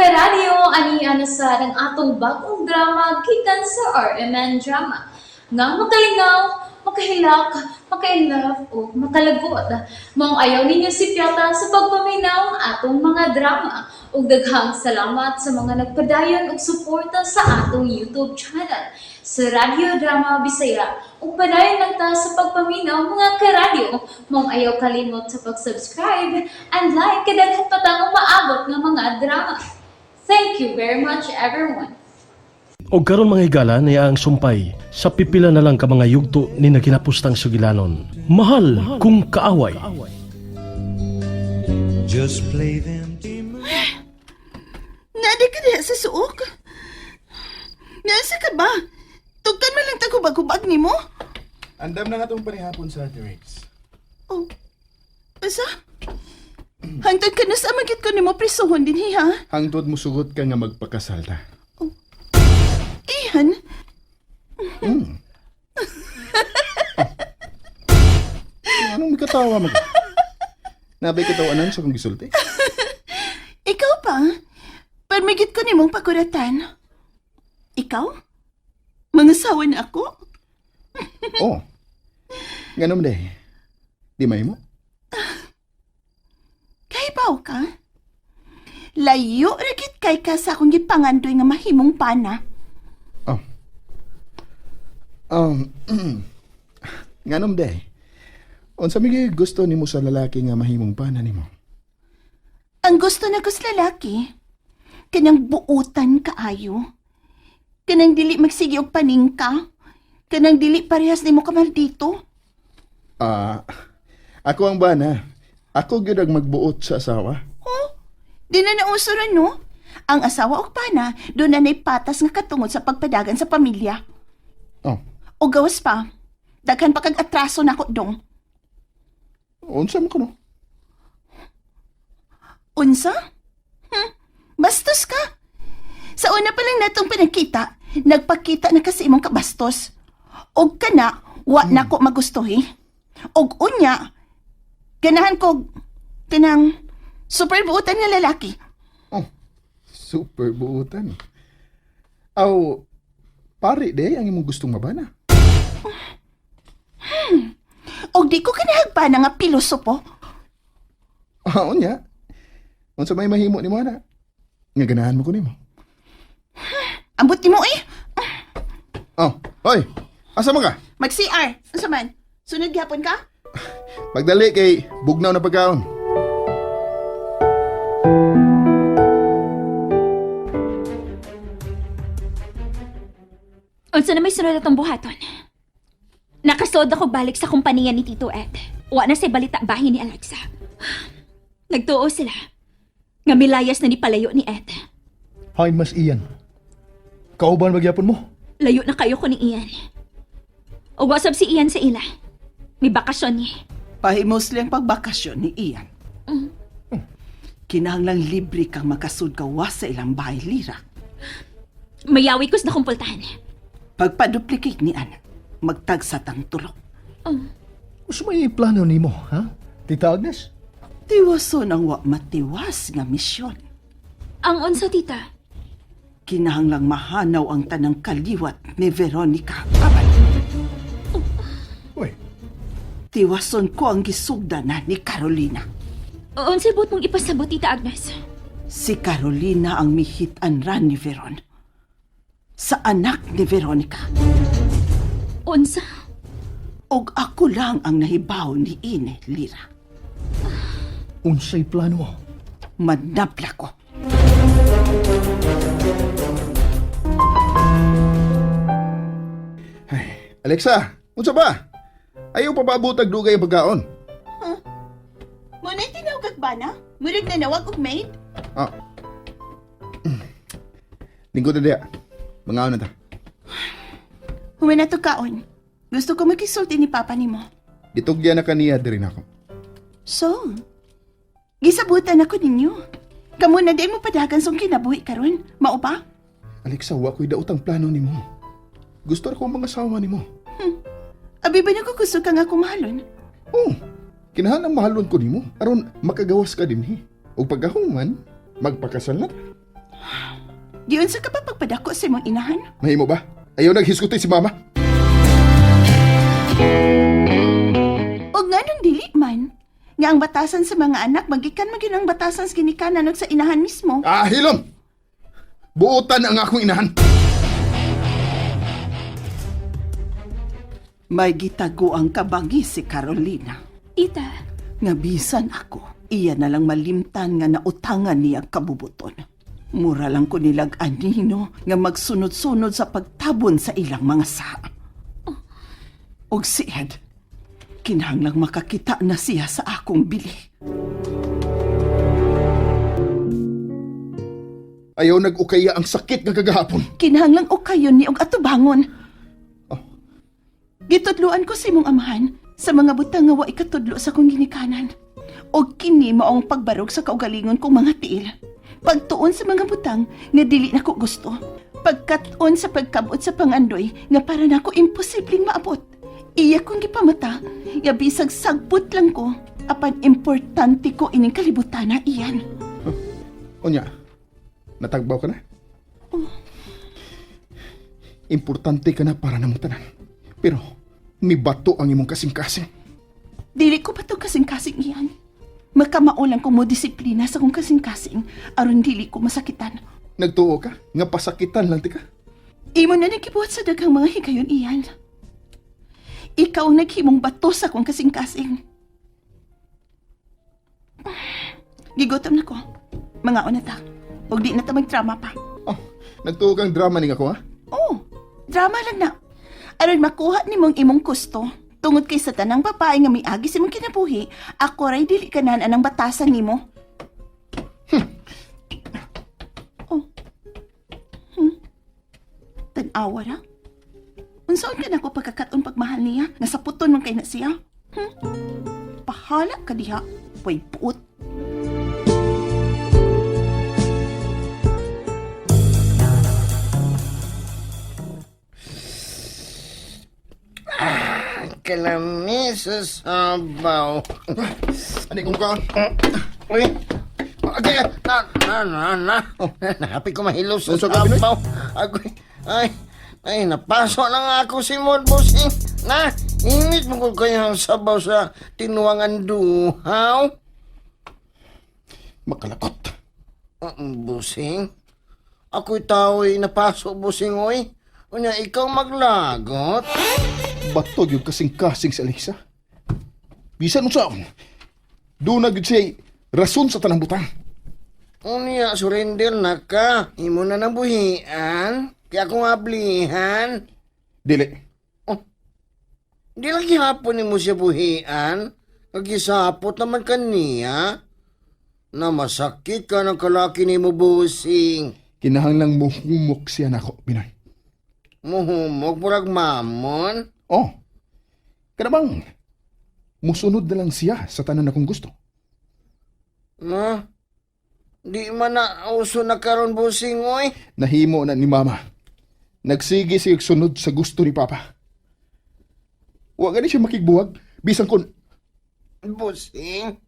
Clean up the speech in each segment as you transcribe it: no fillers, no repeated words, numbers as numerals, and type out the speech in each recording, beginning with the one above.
karadyo, aniya sa ng atong bagong drama gikan sa RMN Drama. Nga makalingaw, makahilak, makailove, o makalagot. Maong ayaw ninyo si Piata sa pagpaminaw ang atong mga drama. Ug daghang salamat sa mga nagpadayon ug suporta sa atong YouTube channel sa Radyo Drama Bisaya. Ug padayon lang ta sa pagpaminaw mga karadyo. Maong ayaw kalimot sa pag-subscribe and like kadaghan pa tang maabot ng mga drama. Thank you very much everyone. O karon mga higala niya ang sumpay sa pipila na lang ka mga yugto ni naginapustang sugilanon. Mahal kung kaaway. Just play them. Nadi ka na sa suok? Nasa ka ba? Tugtan man lang tagubag-ubag ni mo? Andam na nga itong panihapon sa Ate Rex. Oh, asa? Hangtod ka na sa magit ko ni mo prisuhon din ha? Hangtod mo sugot ka nga magpakasal ta. Iyan? Anong may katawa mo? Nabay katawanan sa kong gisulti? Ikaw pa? Parmigit ko ni mong pakuratan. Ikaw? Mangasawa na ako? Oh. Ganun day. Di may mo? Kaibaw ka? Layo ragit kay ka sa akong gipangandoy nga mahimong pana. Ganun day. Unsa mi gusto nimo sa lalaki nga mahimong pana nimo? Ang gusto na gus lalaki, kanang buutan kaayo. Kanang dili magsigi og paningka. Kanang dili parehas nimo ka maldito. Ako ang bana. Ako gyud ang magbuot sa asawa. Oh, di na nausuran no? Ang asawa og pana, doon na patas nga katungod sa pagpadagan sa pamilya. Oh. O gawas pa, daghan pa kag atraso na ko dong. Unsa mo kuno? Unsa? Bastos ka? Sa una pa lang natong pinagkita, nagpakita na kasi imong kabastos. Og kana, wa na ko magustuhi. Og unya, ganahan ko, kanang super buutan nga lalaki. Oh. Super buutan. Aw, pare day ang imong gustong mabana. Og di ko kinahagpa na nga pilosopo. Unya. Unsa may mahimo nimo ana? Nga ganahan mo ko nimo. Ambot ni mo eh. Oh, hoy. Asa man ka? Mag-CR. Unsa man? Sunod gihapon ka? Pagdali kay bugnaw na pagkaon. Unsa na may sunod atong buhaton? Nakasod ako balik sa kumpanya ni Tito Ed. Wa na say balita bahin ni Alexa. Nagtuo sila. Nga milayas na ni palayo ni Ed. Hay mas iyan. Kauban magyapon mo? Layo na kayo ko ni Ian. O wasab si Ian sa ila. May bakasyon ni. Pahimos lang pagbakasyon ni Ian. Kinahanglang libre kang makasud gawas sa ilang bahay lira. Mayawi ko sa nakumpultahan. Pagpaduplicate ni Ana, magtagsa tang tulok. Gusto may plano nimo, ha? Tita Agnes? Tiwaso nang wa matiwas nga misyon. Ang unsa tita? Kinahanglang mahanaw ang tanang kaliwat ni Veronica Abad. Uy, Tiwason ko ang gisugda na ni Carolina. Unsa bot mong ipasabot tita Agnes? Si Carolina ang mihitan ra ni Veron. Sa anak ni Veronica. Unsa? Og ako lang ang nahibaw ni Ine Lira. unsay plano mo? Manapla ko. Ay, Alexa, unsa ba? Ayaw pa paabutag dugay ang pagkaon. Muna tinawag ba na? Murig na nawag og maid? Lingkod na diya. Mangaon na ta. Huwag na to kaon. Gusto ko magkisulti ni Papa ni mo. Ditugya na kaniya din ako. So, gisabutan ako ninyo. Kamu na din mo padagan song kinabuhi karon. Mao ba? Alexa, wa ko'y daotang plano nimo. Gusto ko mga asawa nimo. Abi ba ko gusto ka nga kumahalon? Oh, kinahanglan mahalon ko nimo aron makagawas ka dinhi. O pagkahuman, magpakasal na ta. Giyon sa ka pa pagpadako sa imong inahan? Mahimo ba? Ayaw naghisgutoy si mama. O nga nung dili man, nga ang batasan sa mga anak, magikan magyud ang batasan sa ginikanan ug sa inahan mismo. Ah, hilom! Buotan ang akong inahan. May gitago ang kabangi si Carolina. Tita, Nga bisan ako, iya na lang malimtan nga nautangan niya kabubuton. Mura lang ko nilag anino nga magsunod-sunod sa pagtabon sa ilang mga saa. Og si Ed, kinahanglang makakita na siya sa akong bili. Ayaw nag-ukaya ang sakit nga kagahapon. Kinahanglang o kayo ni og atubangon. Gitudluan ko si mong amahan sa mga butang nga wa ikatudlo sa kong ginikanan. Og kini maong pagbarog sa kaugalingon kong mga tiil. Pagtuon sa mga butang nga dili na ko gusto. Pagkatuon sa pagkabot sa pangandoy nga para na ko imposibleng maabot. Iya kong gipamata, nga bisag sagput lang ko, apan importante ko ining kalibutan na iyan. Onya, natagbaw ka na? Importante ka na para namong tanan. Pero, may bato ang imong kasing-kasing. Dili ko pa to kasing-kasing iyan. Makamaulang ko mo disiplina sa kong kasing-kasing, aron dili ko masakitan. Nagtuo ka? Nga pasakitan lang tika? Imo na nagibuhat sa daghang mga higayon iyan. Ikaw ang naghimong bato sa kong kasing-kasing. Gigutom na ko. Mga unata. Huwag di na ta magdrama pa. Oh, nagtuo kang drama ning ako ha? Oh, drama lang na. Aron makuha ni mong imong gusto. Tungod kay sa tanang babae nga may agi si mong kinabuhi, ako ray dili kanan anang batasan nimo. Oh. Tanawa ra? Unsaon ka na ko pagkakaton pagmahal niya? Nasaputon man kay na siya? Pahala ka diha. Way puot. Kalamis sa sabaw. Ani kong kaon? Uy! Okay, nahapi ko mahilo sa Unsa ka, Pinoy? sabaw. Ay, napaso na nga ako si Mod Bossing. Na, init mo ko kayo ang sabaw sa tinuangan duhaw. Makalakot. Bossing? Ako'y tao'y napaso, Bossing, oy. Unya, ikaw maglagot? Bato yung kasing-kasing sa Alexa. Bisan mo saan? Doon na siya rason sa tanang butang. Unya, surrender na ka. Imo na nabuhian. Kaya akong ablihan. Dili. Di lagi hapon ni mo siya buhian. Kagisapot naman kaniya. Na masakit ka ng kalaki ni mo, Bossing. Kinahanglang muhumok siya na ako, Pinoy. Muhumog, murag mamon. Oh, kanabang musunod na lang siya sa tanan akong gusto. No? Di man na uso na karon, Bossing, oy. Nahimo na ni Mama. Nagsige siya sunod sa gusto ni Papa. Wa gani siya makigbuwag, bisan kon Bossing?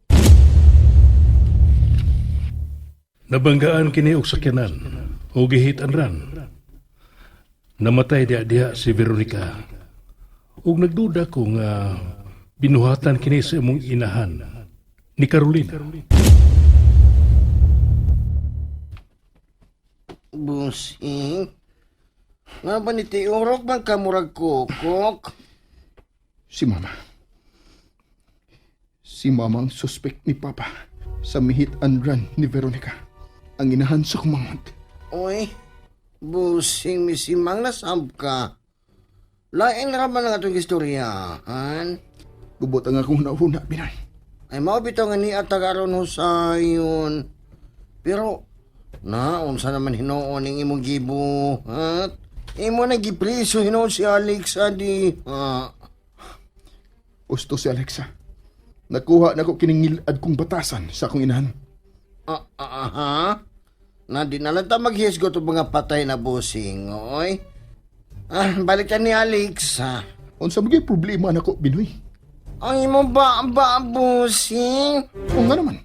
Nabanggaan kini og sakyanan o gihitan ran. Namatay diha si Veronica. Ug nagduda ko nga binuhatan kini sa imong inahan ni Carolina. Bossing? Nga ba ni Tiurok bang kamurag kukok? si Mama. Si Mama ang suspect ni Papa sa mihit and run ni Veronica. Ang inahan sa kumangot. Uy, Bossing, misimang nasab ka. Lain na man ang atong istoryahan. Gubot ang akong nauna, Pinay. Ay mao bitaw nga ni atagaron husayon. Pero unsa naman hinuon ning imong gibuhat? Imo na gipriso hinuon si Alex adi. Usto si Alexa. Nakuha na ko kiningilad kong batasan sa akong inahan. Na di na lang ta maghisgot og mga patay na Bossing, oy. Balik ka ni Alex, ha? Unsa magay problema na ko, Binoy? Ang imo ba, Bossing? O nga naman.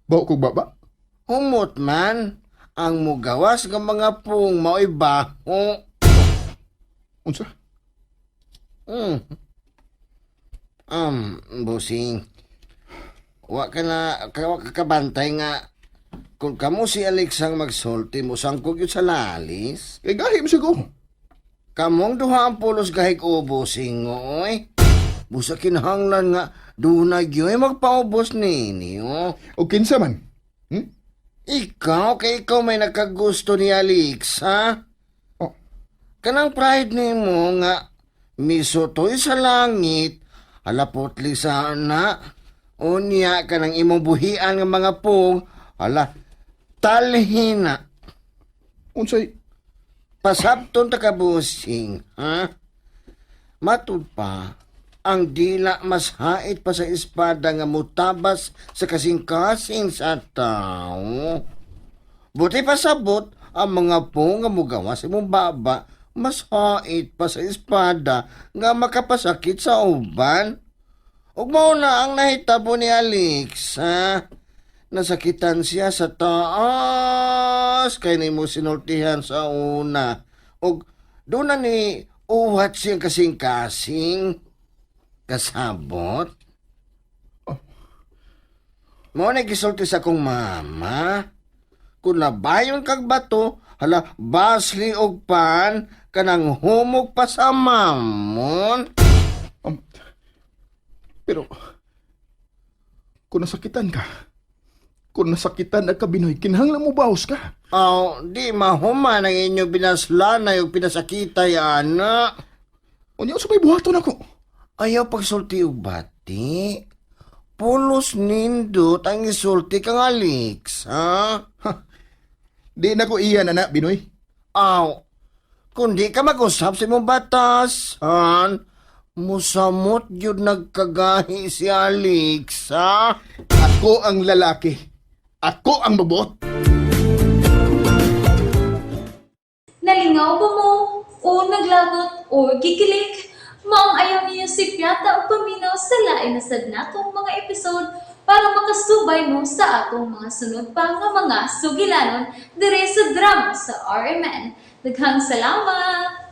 Bawa kong baba? Humot man. ang mugawas ng mga pung mao'y baho. Unsa? Busing. Wa ka na, wa ka kabantay nga. Kung kamo si Alex ang magsulti mo, sangkog yun sa lalis. Kay gahi mo siya ko. Kamong duha ang pulos gahig ubusing oy. Busa kinahanglan nga, dunag yun magpaubos ninyo. O kinsa man? Ikaw, kay ikaw may nakagusto ni Alex, ha? Oh. Kanang pride ni mo nga, misutoy sa langit, halapotli sana, unya ka ng imong buhian ng mga pong, hala, talhina, Unsay? pasabton ta kabusing, ha? Matud pa, ang dila mas hait pa sa espada nga mutabas sa kasing-kasing sa tao. Buti pa sabot, ang mga pong nga mugawas imong baba, mas hait pa sa espada nga makapasakit sa uban. Ug mao na ang nahitabo ni Alex, ha? Nasakitan siya sa taas kay nimo sinultihan sa una. Ug doon na ni uhat siyang kasing-kasing kasabot. Mo na gisulti sa kong mama. Kung nabayon kag bato, hala, basli og pan, kanang humog pa sa mamon. Pero, kung nasakitan ka, kung nasakitan na ka, Binoy, kinahanglan mo baos ka. Aw, di mahuman ang inyo binaslanay o pinasakitay, anak. O niya, sa may buhaton ako. Ayaw pagsulti og bati. Pulos nindot ang isulti kang Alex, ha? Di na ko iyan, anak, Binoy. Aw, kung di ka mag-usap sa imong batas, han, musamot yun nagkagahi si Alex, ha? Ako ang lalaki. Ako ang mabot. Nalingaw ba mo? O naglagot? O gikilik? Maong ayaw niyo si Piata o paminaw sa lain na sad natong mga episode para makasubay mo sa atong mga sunod pa nga mga sugilanon dire sa drama sa RMN. Daghang salamat!